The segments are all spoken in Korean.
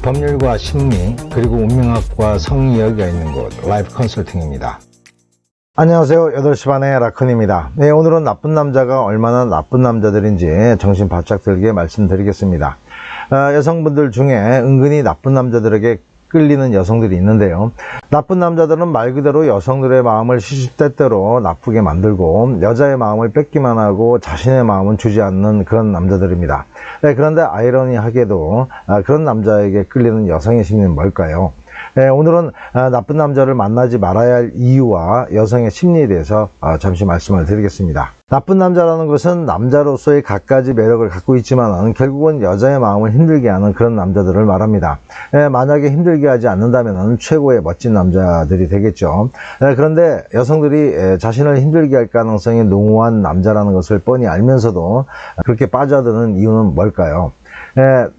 법률과 심리 그리고 운명학과 성이야기가 있는 곳 라이프 컨설팅입니다. 안녕하세요. 8시 반의 라쿤입니다. 네, 오늘은 나쁜 남자가 얼마나 나쁜 남자들인지 정신 바짝 들게 말씀드리겠습니다. 여성분들 중에 은근히 나쁜 남자들에게 끌리는 여성들이 있는데요. 나쁜 남자들은 말 그대로 여성들의 마음을 시시때때로 나쁘게 만들고 여자의 마음을 뺏기만 하고 자신의 마음은 주지 않는 그런 남자들입니다. 네, 그런데 아이러니하게도 그런 남자에게 끌리는 여성의 심리는 뭘까요? 네, 오늘은 나쁜 남자를 만나지 말아야 할 이유와 여성의 심리에 대해서 잠시 말씀을 드리겠습니다. 나쁜 남자라는 것은 남자로서의 갖가지 매력을 갖고 있지만 결국은 여자의 마음을 힘들게 하는 그런 남자들을 말합니다. 만약에 힘들게 하지 않는다면 최고의 멋진 남자들이 되겠죠. 그런데 여성들이 자신을 힘들게 할 가능성이 농후한 남자라는 것을 뻔히 알면서도 그렇게 빠져드는 이유는 뭘까요?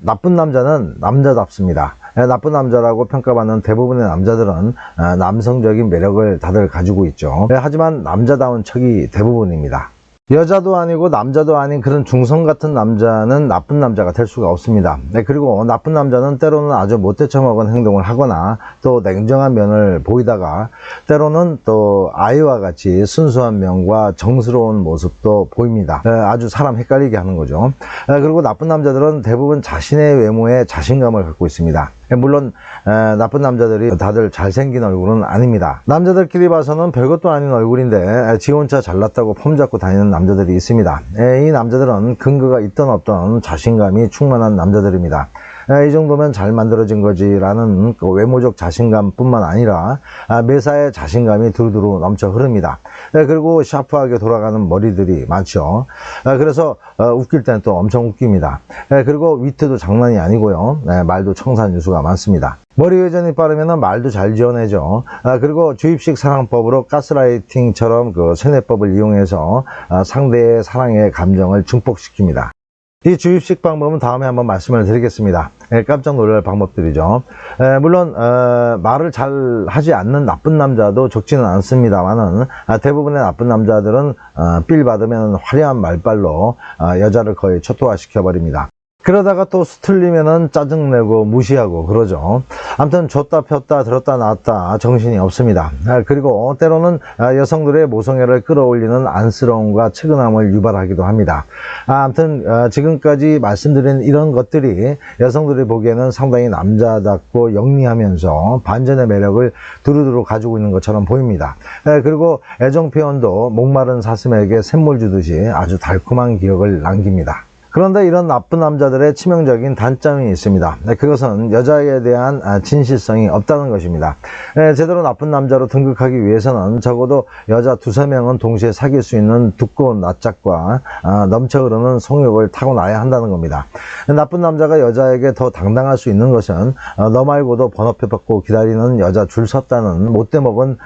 나쁜 남자는 남자답습니다. 나쁜 남자라고 평가받는 대부분의 남자들은 남성적인 매력을 다들 가지고 있죠. 하지만 남자다운 척이 대부분입니다. 여자도 아니고 남자도 아닌 그런 중성 같은 남자는 나쁜 남자가 될 수가 없습니다. 그리고 나쁜 남자는 때로는 아주 못돼 처먹은 행동을 하거나 또 냉정한 면을 보이다가 때로는 또 아이와 같이 순수한 면과 정스러운 모습도 보입니다. 아주 사람 헷갈리게 하는 거죠. 그리고 나쁜 남자들은 대부분 자신의 외모에 자신감을 갖고 있습니다. 물론 나쁜 남자들이 다들 잘생긴 얼굴은 아닙니다. 남자들끼리 봐서는 별것도 아닌 얼굴인데 지 혼자 잘났다고 폼잡고 다니는 남자들이 있습니다. 이 남자들은 근거가 있든 없든 자신감이 충만한 남자들입니다. 이 정도면 잘 만들어진 거지 라는 외모적 자신감 뿐만 아니라 매사에 자신감이 두루두루 넘쳐 흐릅니다. 그리고 샤프하게 돌아가는 머리들이 많죠. 그래서 웃길 때는 또 엄청 웃깁니다. 그리고 위트도 장난이 아니고요. 말도 청산유수가 많습니다. 머리 회전이 빠르면 말도 잘 지어내죠. 그리고 주입식 사랑법으로 가스라이팅처럼 그 세뇌법을 이용해서 상대의 사랑의 감정을 증폭시킵니다. 이 주입식 방법은 다음에 한번 말씀을 드리겠습니다. 깜짝 놀랄 방법들이죠. 물론 말을 잘 하지 않는 나쁜 남자도 적지는 않습니다만은 대부분의 나쁜 남자들은 삘 받으면 화려한 말빨로 여자를 거의 초토화시켜 버립니다. 그러다가 또 수틀리면은 짜증내고 무시하고 그러죠. 아무튼 줬다 폈다 들었다 놨다 정신이 없습니다. 그리고 때로는 여성들의 모성애를 끌어올리는 안쓰러움과 측은함을 유발하기도 합니다. 아무튼 지금까지 말씀드린 이런 것들이 여성들이 보기에는 상당히 남자답고 영리하면서 반전의 매력을 두루두루 가지고 있는 것처럼 보입니다. 그리고 애정 표현도 목마른 사슴에게 샘물 주듯이 아주 달콤한 기억을 남깁니다. 그런데 이런 나쁜 남자들의 치명적인 단점이 있습니다. 그것은 여자에 대한 진실성이 없다는 것입니다. 제대로 나쁜 남자로 등극하기 위해서는 적어도 여자 2~3명은 동시에 사귈 수 있는 두꺼운 낯짝과 넘쳐 흐르는 성욕을 타고나야 한다는 겁니다. 나쁜 남자가 여자에게 더 당당할 수 있는 것은 너 말고도 번호표 받고 기다리는 여자 줄 섰다는 못돼 먹은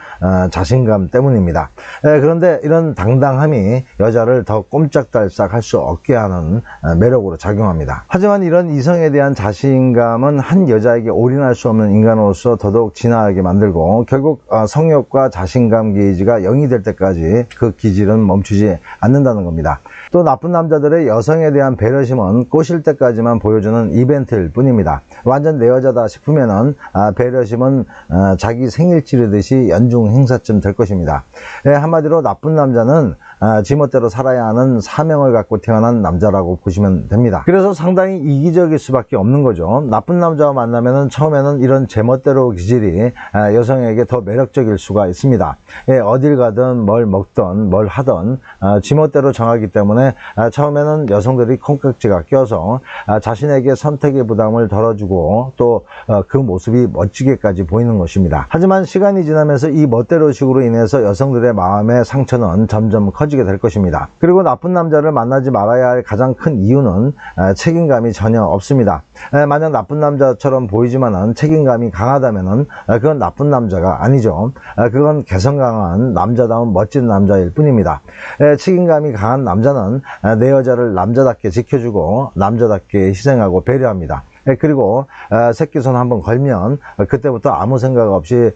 자신감 때문입니다. 그런데 이런 당당함이 여자를 더 꼼짝달싹 할 수 없게 하는 매력으로 작용합니다. 하지만 이런 이성에 대한 자신감은 한 여자에게 올인할 수 없는 인간으로서 더더욱 진화하게 만들고 결국 성욕과 자신감 게이지가 0이 될 때까지 그 기질은 멈추지 않는다는 겁니다. 또 나쁜 남자들의 여성에 대한 배려심은 꼬실 때까지만 보여주는 이벤트일 뿐입니다. 완전 내 여자다 싶으면은 배려심은 자기 생일 치르듯이 연중 행사쯤 될 것입니다. 한마디로 나쁜 남자는 지멋대로 살아야 하는 사명을 갖고 태어난 남자라고 보시면 됩니다. 그래서 상당히 이기적일 수밖에 없는 거죠. 나쁜 남자와 만나면은 처음에는 이런 제멋대로 기질이 여성에게 더 매력적일 수가 있습니다. 어딜 가든 뭘 먹든 뭘 하든 지멋대로 정하기 때문에 처음에는 여성들이 콩깍지가 껴서 자신에게 선택의 부담을 덜어주고 또 그 모습이 멋지게까지 보이는 것입니다. 하지만 시간이 지나면서 이 멋대로식으로 인해서 여성들의 마음의 상처는 점점 커지게 될 것입니다. 그리고 나쁜 남자를 만나지 말아야 할 가장 큰 이유는 책임감이 전혀 없습니다. 만약 나쁜 남자처럼 보이지만은 책임감이 강하다면은 그건 나쁜 남자가 아니죠. 그건 개성 강한 남자다운 멋진 남자일 뿐입니다. 책임감이 강한 남자는 내 여자를 남자답게 지켜주고 남자답게 희생하고 배려합니다. 그리고 새끼손 한번 걸면 그때부터 아무 생각 없이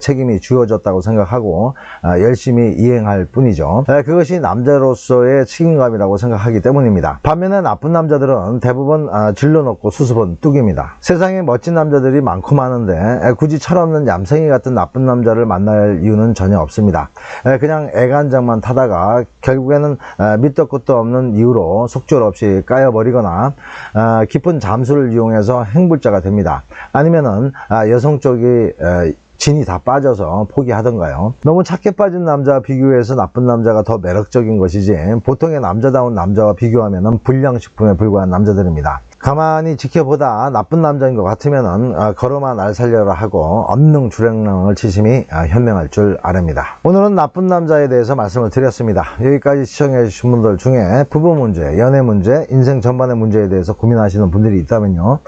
책임이 주어졌다고 생각하고 열심히 이행할 뿐이죠. 그것이 남자로서의 책임감이라고 생각하기 때문입니다. 반면에 나쁜 남자들은 대부분 질러놓고 수습은 뚝입니다. 세상에 멋진 남자들이 많고 많은데 굳이 철없는 얌생이 같은 나쁜 남자를 만날 이유는 전혀 없습니다. 그냥 애간장만 타다가 결국에는 밑도 끝도 없는 이유로 속절없이 까여버리거나 깊은 잠수를 이용해서 행불자가 됩니다. 아니면은 여성 쪽이 진이 다 빠져서 포기하던가요. 너무 착해 빠진 남자와 비교해서 나쁜 남자가 더 매력적인 것이지 보통의 남자다운 남자와 비교하면 불량식품에 불과한 남자들입니다. 가만히 지켜보다 나쁜 남자인 것 같으면은 걸어마 날 살려라 하고 언능 주랭랑을 치심이 현명할 줄 아랍니다. 오늘은 나쁜 남자에 대해서 말씀을 드렸습니다. 여기까지 시청해 주신 분들 중에 부부 문제, 연애 문제, 인생 전반의 문제에 대해서 고민하시는 분들이 있다면요,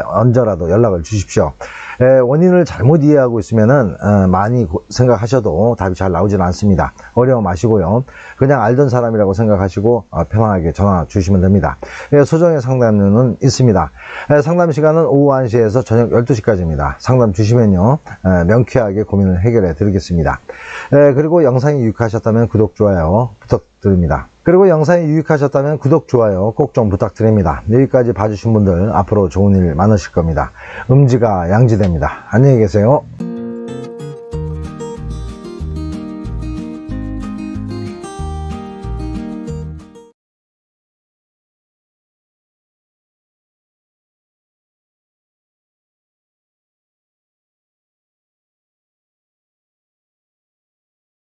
언제라도 연락을 주십시오. 원인을 잘못 이해하고 있으면은 많이 생각하셔도 답이 잘 나오질 않습니다. 어려워 마시고요, 그냥 알던 사람이라고 생각하시고 편안하게 전화 주시면 됩니다. 소정의 상담료는 있습니다. 상담 시간은 오후 1시에서 저녁 12시까지입니다. 상담 주시면요, 명쾌하게 고민을 해결해 드리겠습니다. 그리고 영상이 유익하셨다면 구독, 좋아요 부탁드립니다. 그리고 영상이 유익하셨다면 구독, 좋아요 꼭 좀 부탁드립니다. 여기까지 봐주신 분들 앞으로 좋은 일 많으실 겁니다. 음지가 양지됩니다. 안녕히 계세요.